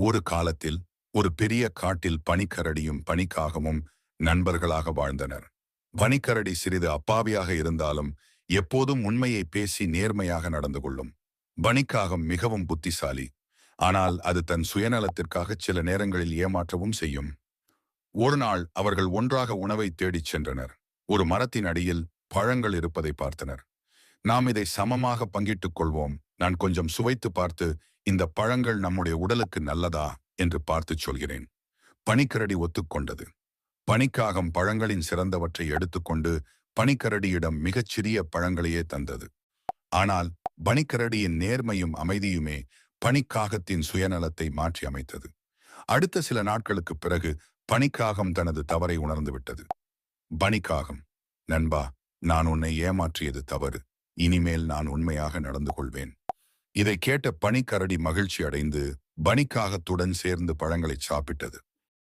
ஒரு காலத்தில் ஒரு பெரிய காட்டில் பனிக்கரடியும் பனிக்காகமும் நண்பர்களாக வாழ்ந்தனர். பனிக்கரடி சிறிது அப்பாவியாக இருந்தாலும் எப்போதும் உண்மையை பேசி நேர்மையாக நடந்து கொள்ளும். பனிக்காகம் மிகவும் புத்திசாலி, ஆனால் அது தன் சுயநலத்திற்காக சில நேரங்களில் ஏமாற்றவும் செய்யும். ஒரு நாள் அவர்கள் ஒன்றாக உணவை தேடிச் சென்றனர். ஒரு மரத்தின் அடியில் பழங்கள் இருப்பதை பார்த்தனர். நாம் இதை சமமாக பங்கிட்டுக் கொள்வோம். நான் கொஞ்சம் சுவைத்து பார்த்து, இந்த பழங்கள் நம்முடைய உடலுக்கு நல்லதா என்று பார்த்துச் சொல்கிறேன். பனிக்கரடி ஒத்துக்கொண்டது. பனிக்காகம் பழங்களின் சிறந்தவற்றை எடுத்துக்கொண்டு பனிக்கரடியிடம் மிகச் சிறிய பழங்களையே தந்தது. ஆனால் பனிக்கரடியின் நேர்மையும் அமைதியுமே பனிக்காகத்தின் சுயநலத்தை மாற்றி அமைத்தது. அடுத்த சில நாட்களுக்குப் பிறகு பனிக்காகம் தனது தவறை உணர்ந்து விட்டது. பனிக்காகம், நண்பா, நான் உன்னை ஏமாற்றியது தவறு. இனிமேல் நான் உண்மையாக நடந்து கொள்வேன். இதை கேட்ட பனிக்கரடி மகிழ்ச்சி அடைந்து பனிக்காகத்துடன் சேர்ந்து பழங்களை சாப்பிட்டது.